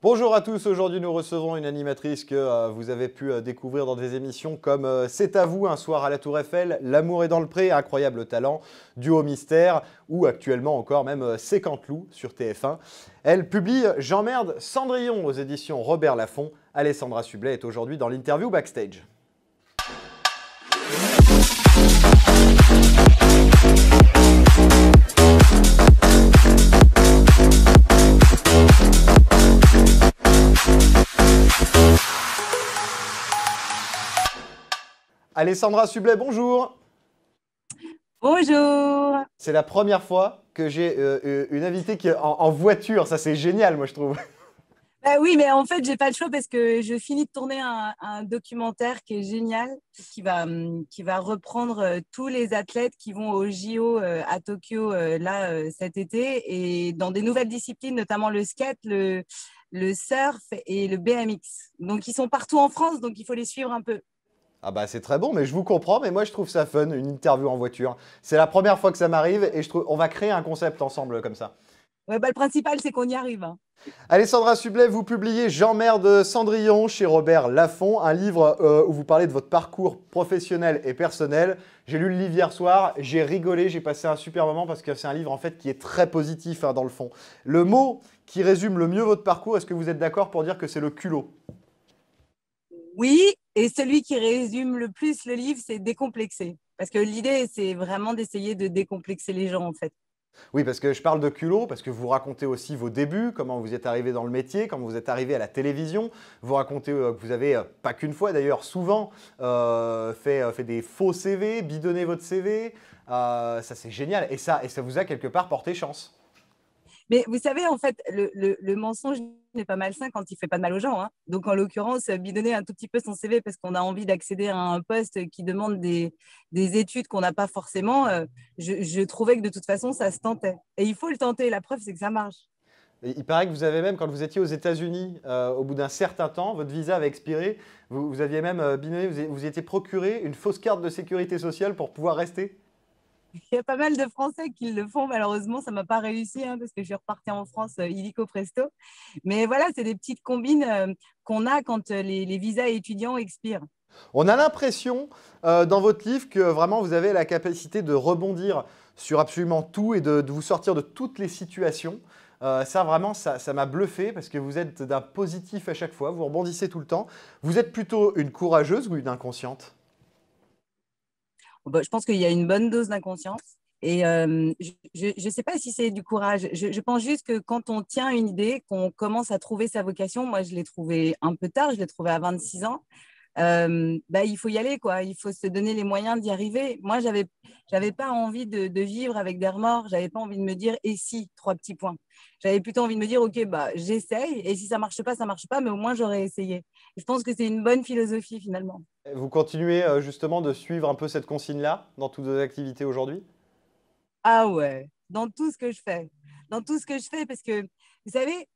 Bonjour à tous, aujourd'hui nous recevons une animatrice que vous avez pu découvrir dans des émissions comme C'est à vous, un soir à la Tour Eiffel, L'amour est dans le pré, incroyable talent, Duo mystère ou actuellement encore même C'est Canteloup sur TF1. Elle publie J'emmerde Cendrillon aux éditions Robert Laffont. Alessandra Sublet est aujourd'hui dans l'interview backstage. Alessandra Sublet, bonjour. Bonjour. C'est la première fois que j'ai une invitée qui est en voiture, ça c'est génial moi je trouve. Bah oui, mais en fait, j'ai pas le choix parce que je finis de tourner un documentaire qui est génial, qui va reprendre tous les athlètes qui vont au JO à Tokyo cet été et dans des nouvelles disciplines, notamment le skate, le surf et le BMX. Donc, ils sont partout en France, donc il faut les suivre un peu. Ah bah c'est très bon, mais je vous comprends, mais moi je trouve ça fun, une interview en voiture. C'est la première fois que ça m'arrive et je trouve on va créer un concept ensemble comme ça. Ouais, bah, le principal, c'est qu'on y arrive, hein. Alessandra Sublet, vous publiez J'emmerde Cendrillon chez Robert Laffont, un livre où vous parlez de votre parcours professionnel et personnel. J'ai lu le livre hier soir, j'ai rigolé, j'ai passé un super moment parce que c'est un livre en fait qui est très positif dans le fond. Le mot qui résume le mieux votre parcours, est-ce que vous êtes d'accord pour dire que c'est le culot? Oui, et celui qui résume le plus le livre, c'est décomplexé. Parce que l'idée, c'est vraiment d'essayer de décomplexer les gens, en fait. Oui, parce que je parle de culot, parce que vous racontez aussi vos débuts, comment vous êtes arrivé dans le métier, comment vous êtes arrivé à la télévision. Vous racontez que vous avez, pas qu'une fois d'ailleurs, souvent fait des faux CV, bidonné votre CV. Ça, c'est génial. Et ça vous a quelque part porté chance. Mais vous savez, en fait, le mensonge n'est pas malsain quand il fait pas de mal aux gens, hein. Donc, en l'occurrence, bidonner un tout petit peu son CV parce qu'on a envie d'accéder à un poste qui demande des études qu'on n'a pas forcément, je trouvais que de toute façon, ça se tentait. Et il faut le tenter. La preuve, c'est que ça marche. Et il paraît que vous avez même, quand vous étiez aux États-Unis, au bout d'un certain temps, votre visa avait expiré. Vous aviez même bidonné, vous étiez procuré une fausse carte de sécurité sociale pour pouvoir rester. Il y a pas mal de Français qui le font. Malheureusement, ça ne m'a pas réussi hein, parce que je suis repartie en France illico presto. Mais voilà, c'est des petites combines qu'on a quand les visas étudiants expirent. On a l'impression dans votre livre que vraiment vous avez la capacité de rebondir sur absolument tout et de vous sortir de toutes les situations. Ça vraiment, ça m'a bluffé parce que vous êtes d'un positif à chaque fois, vous rebondissez tout le temps. Vous êtes plutôt une courageuse ou une inconsciente? Bon, je pense qu'il y a une bonne dose d'inconscience. Et je ne sais pas si c'est du courage. Je pense juste que quand on tient une idée, qu'on commence à trouver sa vocation, moi je l'ai trouvé un peu tard, je l'ai trouvé à 26 ans, bah, il faut y aller, quoi. Il faut se donner les moyens d'y arriver. Moi, j'avais pas envie de vivre avec des remords. J'avais pas envie de me dire et si, trois petits points. J'avais plutôt envie de me dire, OK, bah, j'essaye. Et si ça marche pas, ça marche pas, mais au moins j'aurais essayé. Et je pense que c'est une bonne philosophie finalement. Vous continuez justement de suivre un peu cette consigne-là dans toutes vos activités aujourd'hui? Ah ouais, dans tout ce que je fais. Dans tout ce que je fais, parce que, vous savez,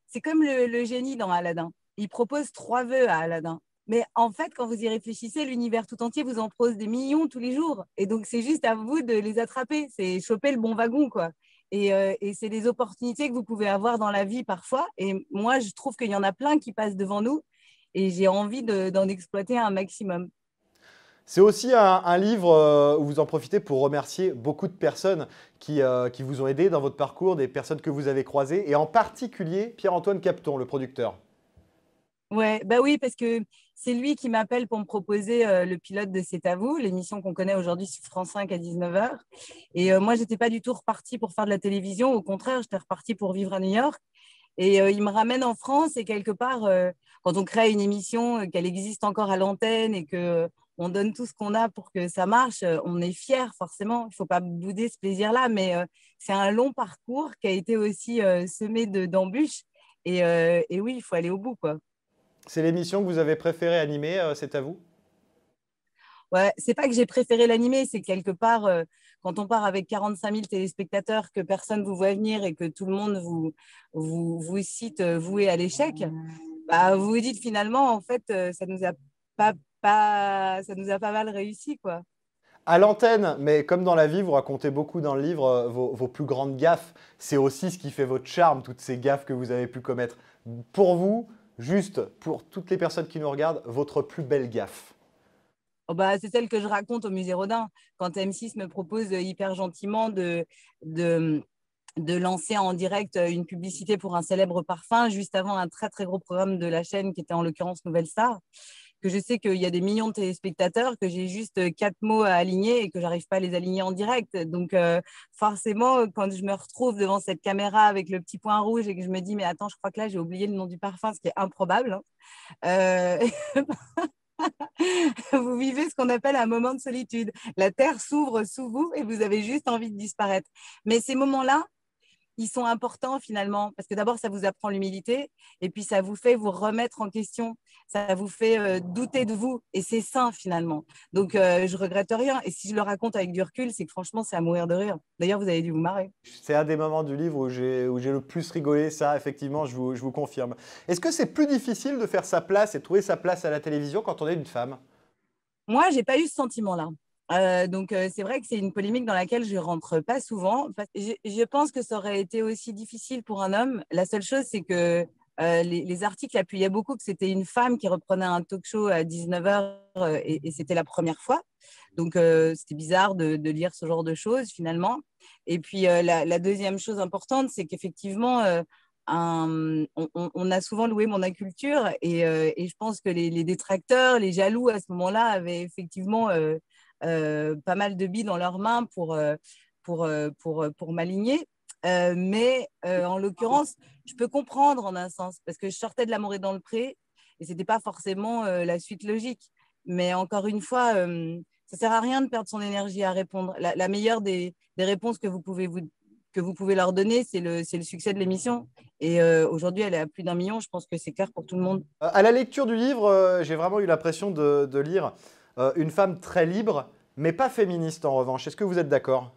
c'est comme le génie dans Aladdin. Il propose trois vœux à Aladdin. Mais en fait, quand vous y réfléchissez, l'univers tout entier vous en propose des millions tous les jours. Et donc, c'est juste à vous de les attraper. C'est choper le bon wagon, quoi. Et c'est des opportunités que vous pouvez avoir dans la vie parfois. Et moi, je trouve qu'il y en a plein qui passent devant nous. Et j'ai envie d'en exploiter un maximum. C'est aussi un livre où vous en profitez pour remercier beaucoup de personnes qui vous ont aidé dans votre parcours, des personnes que vous avez croisées, et en particulier Pierre-Antoine Capton, le producteur. Ouais, bah oui, parce que c'est lui qui m'appelle pour me proposer le pilote de C'est à vous, l'émission qu'on connaît aujourd'hui sur France 5 à 19h. Et moi, j'étais pas du tout repartie pour faire de la télévision. Au contraire, j'étais repartie pour vivre à New York. Et il me ramène en France et quelque part, quand on crée une émission, qu'elle existe encore à l'antenne et que on donne tout ce qu'on a pour que ça marche, on est fier forcément. Il ne faut pas bouder ce plaisir-là, mais c'est un long parcours qui a été aussi semé d'embûches. Et oui, il faut aller au bout, quoi. C'est l'émission que vous avez préféré animer, c'est à vous? Ouais, c'est pas que j'ai préféré l'animer, c'est quelque part, quand on part avec 45 000 téléspectateurs, que personne vous voit venir et que tout le monde vous cite voué à l'échec, bah, vous vous dites finalement, en fait, ça nous a pas mal réussi, quoi. À l'antenne, mais comme dans la vie, vous racontez beaucoup dans le livre vos plus grandes gaffes. C'est aussi ce qui fait votre charme, toutes ces gaffes que vous avez pu commettre. Pour vous, juste pour toutes les personnes qui nous regardent, votre plus belle gaffe? Oh bah, c'est celle que je raconte au musée Rodin, quand M6 me propose hyper gentiment de, de lancer en direct une publicité pour un célèbre parfum, juste avant un très très gros programme de la chaîne qui était en l'occurrence Nouvelle Star, que je sais qu'il y a des millions de téléspectateurs, que j'ai juste 4 mots à aligner et que j'arrive pas à les aligner en direct. Donc forcément, quand je me retrouve devant cette caméra avec le petit point rouge et que je me dis, mais attends, je crois que là, j'ai oublié le nom du parfum, ce qui est improbable, hein. Vous vivez ce qu'on appelle un moment de solitude. La terre s'ouvre sous vous et vous avez juste envie de disparaître. Mais ces moments-là, ils sont importants finalement, parce que d'abord, ça vous apprend l'humilité, et puis ça vous fait vous remettre en question, ça vous fait douter de vous, et c'est sain finalement. Donc, je regrette rien, et si je le raconte avec du recul, c'est que franchement, c'est à mourir de rire. D'ailleurs, vous avez dû vous marrer. C'est un des moments du livre où j'ai le plus rigolé, ça, effectivement, je vous confirme. Est-ce que c'est plus difficile de faire sa place et de trouver sa place à la télévision quand on est une femme? Moi, j'ai pas eu ce sentiment-là. Donc, c'est vrai que c'est une polémique dans laquelle je rentre pas souvent. Je pense que ça aurait été aussi difficile pour un homme. La seule chose, c'est que les articles appuyaient beaucoup que c'était une femme qui reprenait un talk-show à 19h et c'était la première fois. Donc, c'était bizarre de lire ce genre de choses finalement. Et puis, la deuxième chose importante, c'est qu'effectivement, on a souvent loué mon inculture et je pense que les détracteurs, les jaloux à ce moment-là avaient effectivement pas mal de billes dans leurs mains pour m'aligner. Mais en l'occurrence, je peux comprendre en un sens parce que je sortais de L'amour est dans le pré et ce n'était pas forcément la suite logique. Mais encore une fois, ça ne sert à rien de perdre son énergie à répondre. La meilleure des réponses que vous pouvez leur donner, c'est le succès de l'émission. Et aujourd'hui, elle est à plus d'1 million. Je pense que c'est clair pour tout le monde. À la lecture du livre, j'ai vraiment eu l'impression de lire une femme très libre, mais pas féministe en revanche. Est-ce que vous êtes d'accord?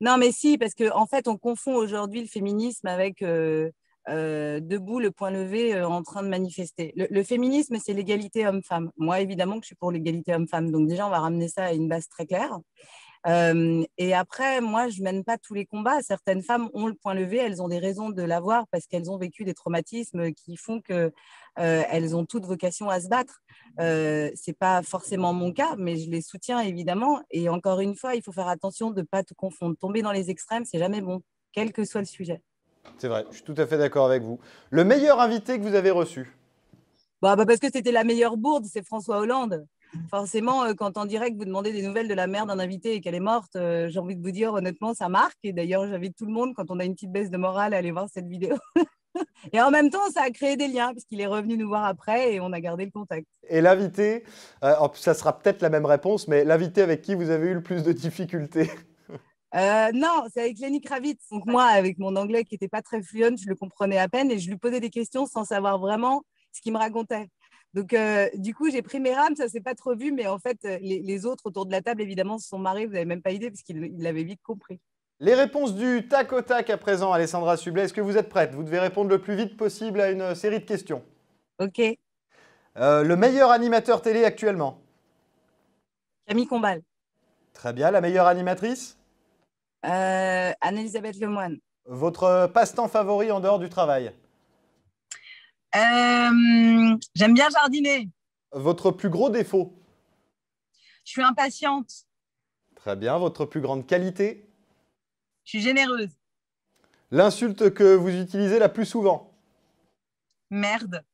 Non, mais si, parce qu'en fait, on confond aujourd'hui le féminisme avec debout, le point levé, en train de manifester. Le féminisme, c'est l'égalité homme-femme. Moi, évidemment, que je suis pour l'égalité homme-femme. Donc déjà, on va ramener ça à une base très claire. Et après, moi, je mène pas tous les combats. Certaines femmes ont le point levé, elles ont des raisons de l'avoir parce qu'elles ont vécu des traumatismes qui font que elles ont toute vocation à se battre. C'est pas forcément mon cas, mais je les soutiens évidemment. Et encore une fois, il faut faire attention de pas tout confondre. Tomber dans les extrêmes, c'est jamais bon, quel que soit le sujet. C'est vrai, je suis tout à fait d'accord avec vous. Le meilleur invité que vous avez reçu? Bah, parce que c'était la meilleure bourde, c'est François Hollande. Forcément, quand en direct, vous demandez des nouvelles de la mère d'un invité et qu'elle est morte, j'ai envie de vous dire, honnêtement, ça marque. Et d'ailleurs, j'invite tout le monde, quand on a une petite baisse de morale, à aller voir cette vidéo. Et en même temps, ça a créé des liens, puisqu'il est revenu nous voir après et on a gardé le contact. Et l'invité, ça sera peut-être la même réponse, mais l'invité avec qui vous avez eu le plus de difficultés? Non, c'est avec Lenny Kravitz. Donc moi, avec mon anglais qui n'était pas très fluent, je le comprenais à peine et je lui posais des questions sans savoir vraiment ce qu'il me racontait. Donc, du coup, j'ai pris mes rames, ça ne s'est pas trop vu, mais en fait, les autres autour de la table, évidemment, se sont marrés, vous n'avez même pas idée, parce qu'ils l'avaient vite compris. Les réponses du tac au tac à présent, Alessandra Sublet. Est-ce que vous êtes prête? Vous devez répondre le plus vite possible à une série de questions. Ok. Le meilleur animateur télé actuellement? Camille Combal. Très bien. La meilleure animatrice? Anne-Elisabeth Lemoine. Votre passe-temps favori en dehors du travail? J'aime bien jardiner. Votre plus gros défaut? Je suis impatiente. Très bien. Votre plus grande qualité? Je suis généreuse. L'insulte que vous utilisez la plus souvent? Merde.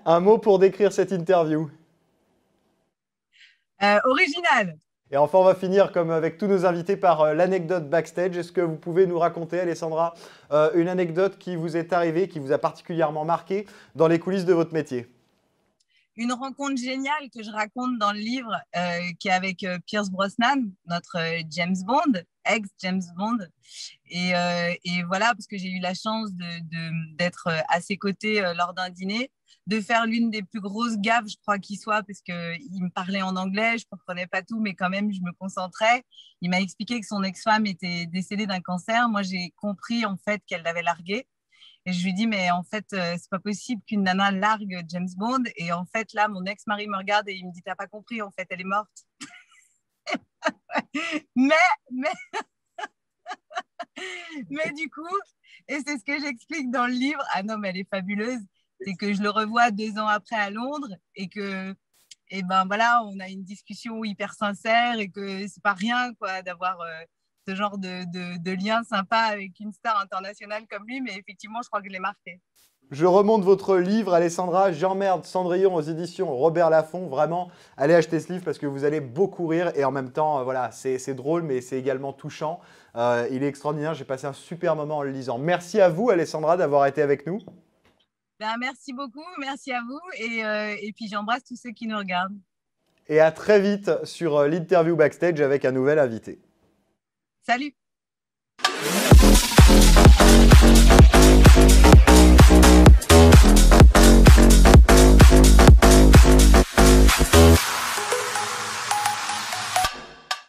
Un mot pour décrire cette interview? Original. Et enfin, on va finir, comme avec tous nos invités, par l'anecdote backstage. Est-ce que vous pouvez nous raconter, Alessandra, une anecdote qui vous est arrivée, qui vous a particulièrement marqué dans les coulisses de votre métier? Une rencontre géniale que je raconte dans le livre, qui est avec Pierce Brosnan, notre James Bond, ex-James Bond. Et voilà, parce que j'ai eu la chance d'être à ses côtés lors d'un dîner, de faire l'une des plus grosses gaffes, je crois, qu'il soit, parce qu'il me parlait en anglais, je ne comprenais pas tout, mais quand même, je me concentrais. Il m'a expliqué que son ex-femme était décédée d'un cancer. Moi, j'ai compris, en fait, qu'elle l'avait largué. Et je lui dis, mais en fait, c'est pas possible qu'une nana largue James Bond. Et en fait, là, mon ex-mari me regarde et il me dit, t'as pas compris, en fait, elle est morte. mais, Mais du coup, et c'est ce que j'explique dans le livre, ah non, mais elle est fabuleuse, c'est que je le revois 2 ans après à Londres et que, et ben voilà, on a une discussion hyper sincère et que c'est pas rien, quoi, d'avoir ce genre de lien sympa avec une star internationale comme lui, mais effectivement, je crois que je l'ai marqué. Je remonte votre livre, Alessandra, J'emmerde Cendrillon aux éditions Robert Laffont. Vraiment, allez acheter ce livre parce que vous allez beaucoup rire et en même temps, voilà, c'est drôle, mais c'est également touchant. Il est extraordinaire, j'ai passé un super moment en le lisant. Merci à vous, Alessandra, d'avoir été avec nous. Ben, merci beaucoup, merci à vous et puis j'embrasse tous ceux qui nous regardent. Et à très vite sur l'interview backstage avec un nouvel invité. Salut!